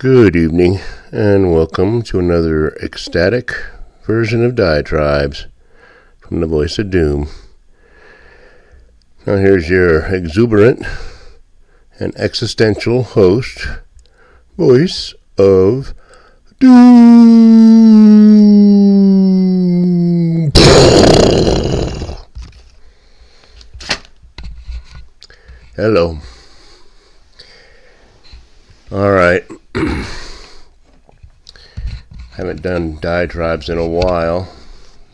Good evening, and welcome to another ecstatic version of Diatribes from the Voice of Doom. Now here's your exuberant and existential host, Voice of Doom. Hello. Alright. Haven't done diatribes in a while.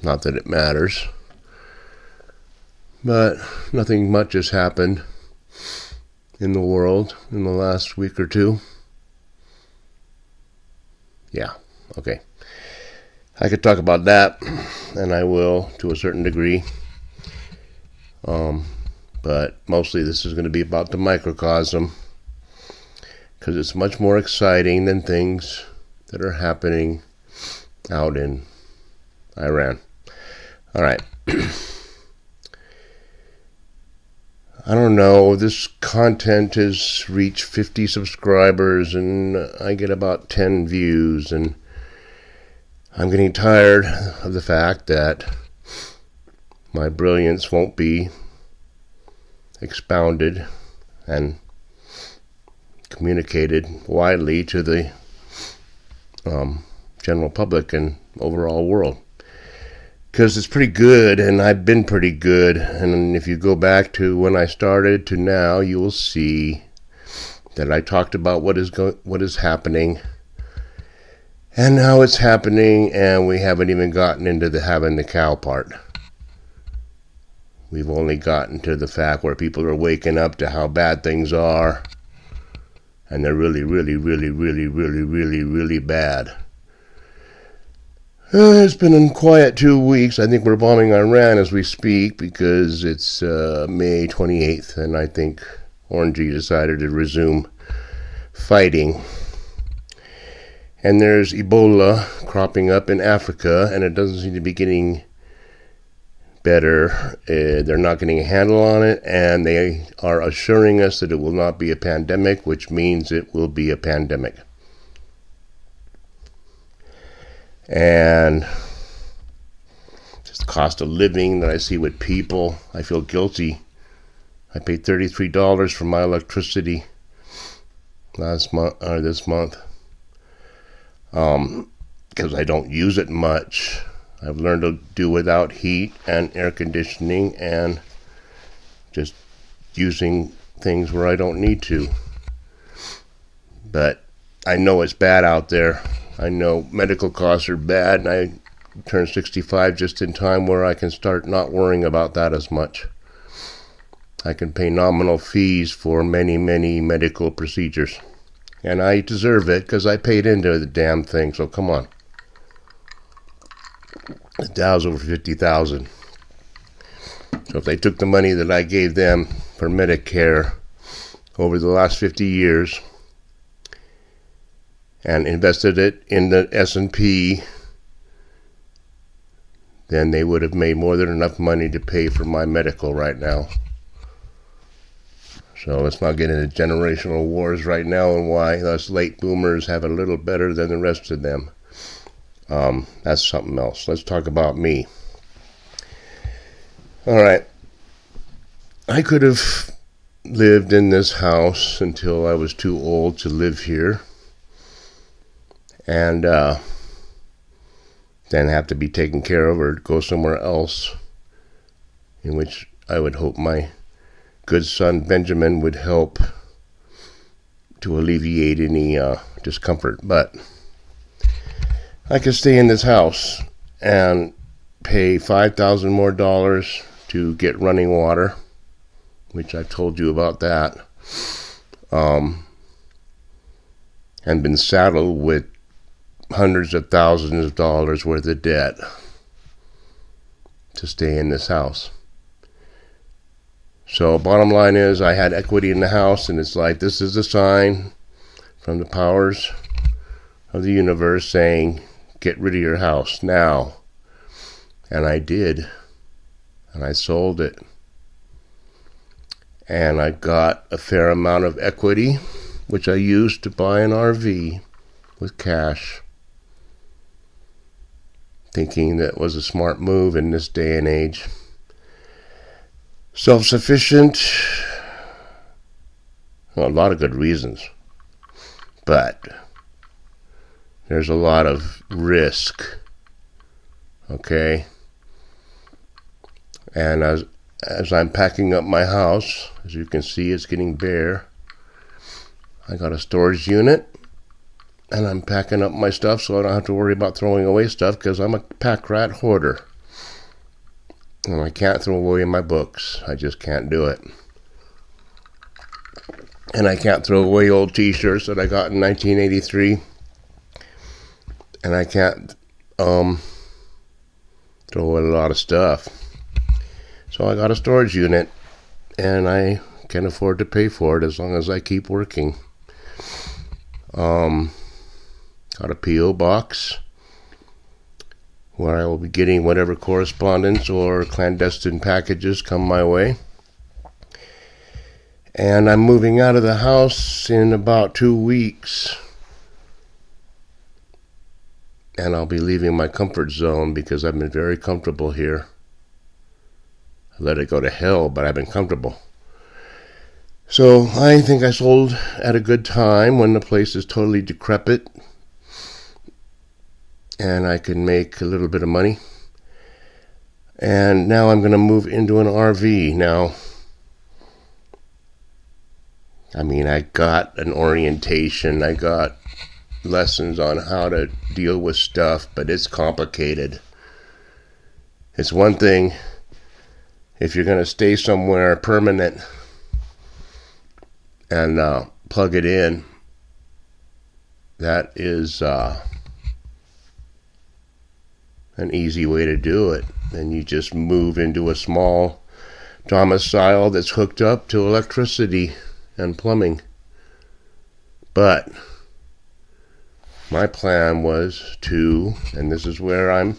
Not that it matters. But nothing much has happened in the world in the last week or two. Yeah, okay. I could talk about that, and I will to a certain degree. But mostly this is going to be about the microcosm, because it's much more exciting than things that are happening out in Iran. All right. I don't know, this content has reached 50 subscribers and I get about 10 views, and I'm getting tired of the fact that my brilliance won't be expounded and communicated widely to the general public and overall world. Because it's pretty good, and I've been pretty good, and if you go back to when I started to now, you will see that I talked about what is happening and how it's happening, and we haven't even gotten into the having the cow part. We've only gotten to the fact where people are waking up to how bad things are, and they're really, really, really, really, really, really, really bad. It's been a quiet 2 weeks. I think we're bombing Iran as we speak because it's May 28th, and I think Orangey decided to resume fighting. And there's Ebola cropping up in Africa, and it doesn't seem to be getting better. They're not getting a handle on it, and they are assuring us that it will not be a pandemic, which means it will be a pandemic. And just the cost of living that I see with people, I feel guilty. I paid $33 for my electricity this month, because I don't use it much. I've learned to do without heat and air conditioning and just using things where I don't need to. But I know it's bad out there. I know medical costs are bad, and I turned 65 just in time where I can start not worrying about that as much. I can pay nominal fees for many, many medical procedures. And I deserve it because I paid into the damn thing, so come on. The Dow's over 50,000. So if they took the money that I gave them for Medicare over the last 50 years and invested it in the S&P, then they would have made more than enough money to pay for my medical right now. So let's not get into generational wars right now and why us late boomers have it a little better than the rest of them. That's something else. Let's talk about me. All right. I could have lived in this house until I was too old to live here, and then have to be taken care of or go somewhere else, in which I would hope my good son Benjamin would help to alleviate any discomfort. But I could stay in this house and pay $5,000 more to get running water, which I've told you about that, and been saddled with hundreds of thousands of dollars worth of debt to stay in this house. So bottom line is I had equity in the house, and it's like this is a sign from the powers of the universe saying, get rid of your house now. And I did. And I sold it. And I got a fair amount of equity, which I used to buy an RV. with cash, thinking that was a smart move in this day and age. Self-sufficient, well, a lot of good reasons, but there's a lot of risk, okay? And as I'm packing up my house, as you can see, it's getting bare. I got a storage unit, and I'm packing up my stuff so I don't have to worry about throwing away stuff, because I'm a pack rat hoarder. And I can't throw away my books. I just can't do it. And I can't throw away old t-shirts that I got in 1983. And I can't throw away a lot of stuff. So I got a storage unit, and I can afford to pay for it as long as I keep working. Got a P.O. box where I will be getting whatever correspondence or clandestine packages come my way. And I'm moving out of the house in about 2 weeks. And I'll be leaving my comfort zone because I've been very comfortable here. I let it go to hell, but I've been comfortable. So I think I sold at a good time when the place is totally decrepit and I can make a little bit of money. And now I'm going to move into an RV. Now, I mean, I got an orientation. I got lessons on how to deal with stuff, but it's complicated. It's one thing if you're going to stay somewhere permanent and plug it in. That is an easy way to do it. And you just move into a small domicile that's hooked up to electricity and plumbing. But my plan was to, and this is where I'm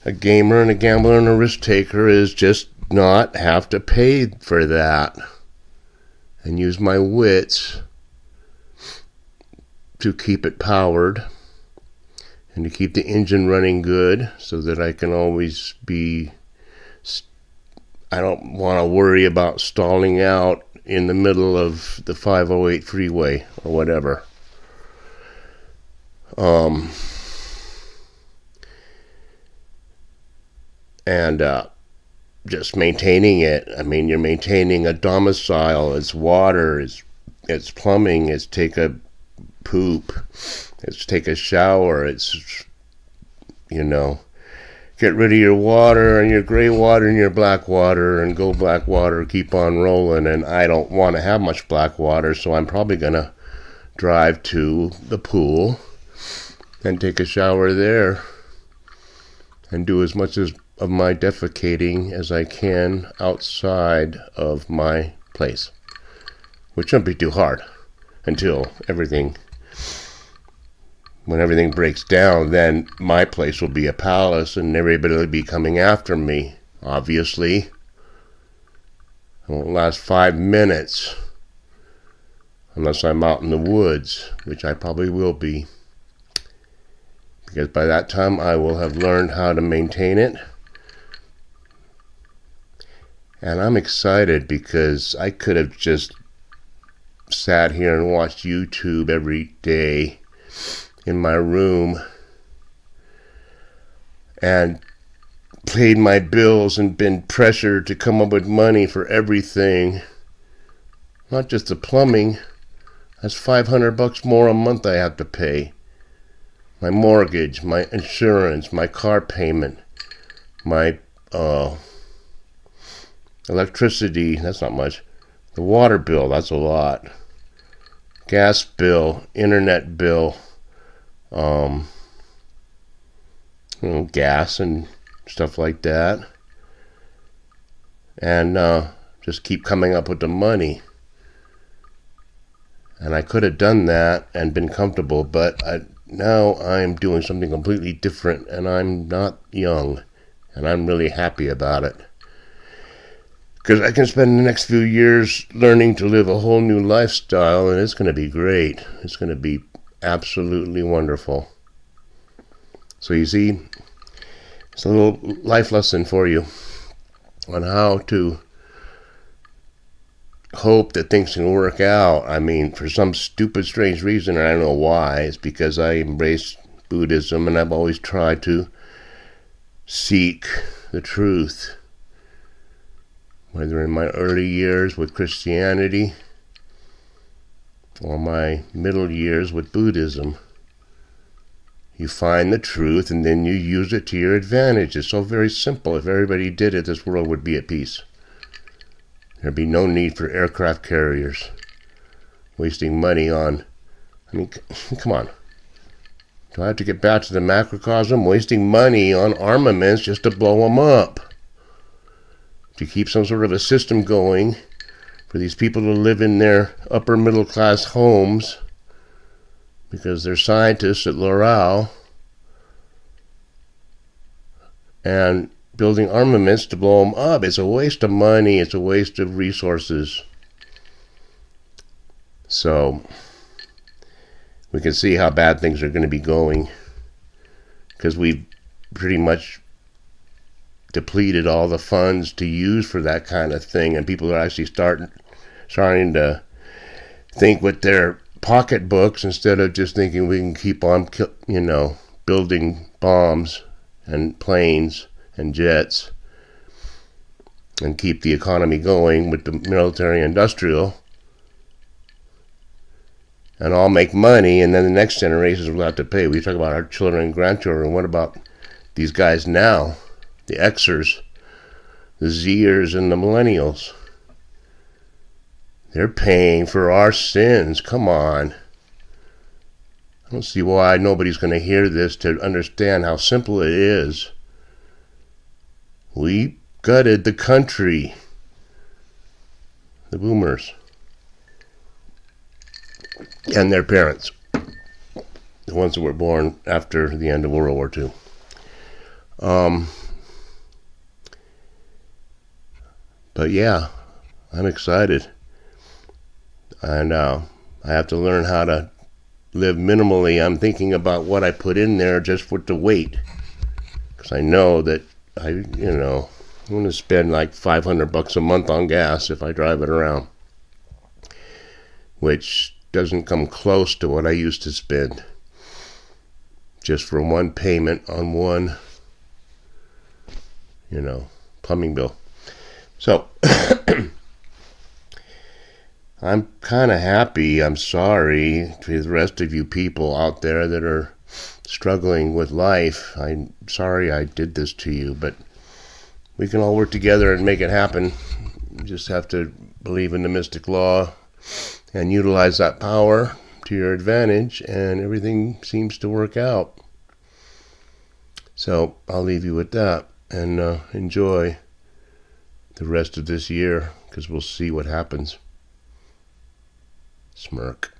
a gamer and a gambler and a risk taker, is just not have to pay for that and use my wits to keep it powered and to keep the engine running good so that I can always be, I don't want to worry about stalling out in the middle of the 508 freeway or whatever. Just maintaining it. I mean, you're maintaining a domicile. It's water, it's plumbing, it's take a poop, it's take a shower, it's, you know, get rid of your water and your gray water and your black water and go black water, keep on rolling. And I don't want to have much black water, so I'm probably going to drive to the pool and take a shower there and do as much of my defecating as I can outside of my place, which shouldn't be too hard until when everything breaks down. Then my place will be a palace and everybody will be coming after me, obviously. It won't last 5 minutes unless I'm out in the woods, which I probably will be, because by that time I will have learned how to maintain it. And I'm excited because I could have just sat here and watched YouTube every day in my room and paid my bills and been pressured to come up with money for everything. Not just the plumbing. That's $500 more a month I have to pay. My mortgage, my insurance, my car payment, my electricity, that's not much. The water bill, that's a lot. Gas bill, internet bill, gas and stuff like that. And just keep coming up with the money. And I could have done that and been comfortable, but now I'm doing something completely different, and I'm not young, and I'm really happy about it. Because I can spend the next few years learning to live a whole new lifestyle, and it's going to be great. It's going to be absolutely wonderful. So you see, it's a little life lesson for you on how to hope that things can work out. I mean, for some stupid, strange reason, and I don't know why, it's because I embrace Buddhism and I've always tried to seek the truth, whether in my early years with Christianity or my middle years with Buddhism. You find the truth and then you use it to your advantage. It's so very simple. If everybody did it, this world would be at peace. There'd be no need for aircraft carriers wasting money on, I mean, come on. Do I have to get back to the macrocosm? Wasting money on armaments just to blow them up. To keep some sort of a system going for these people to live in their upper middle class homes because they're scientists at L'Oreal and building armaments to blow them up. It's a waste of money. It's a waste of resources. So we can see how bad things are going to be going because we've pretty much depleted all the funds to use for that kind of thing, and people are actually starting to think with their pocketbooks instead of just thinking we can keep on, building bombs and planes and jets and keep the economy going with the military industrial and all make money, and then the next generations will have to pay. We talk about our children and grandchildren. What about these guys now? The Xers, the Zers, and the millennials. They're paying for our sins. Come on. I don't see why nobody's going to hear this to understand how simple it is. We gutted the country. The boomers. And their parents. The ones that were born after the end of World War II. But yeah, I'm excited. And I have to learn how to live minimally. I'm thinking about what I put in there just for the weight. Because I know that I'm going to spend like $500 a month on gas if I drive it around. Which doesn't come close to what I used to spend. Just for one payment on one, plumbing bill. So, I'm kind of happy. I'm sorry to the rest of you people out there that are struggling with life. I'm sorry I did this to you, but we can all work together and make it happen. You just have to believe in the mystic law and utilize that power to your advantage, and everything seems to work out. So, I'll leave you with that, and enjoy the rest of this year, because we'll see what happens. Smirk.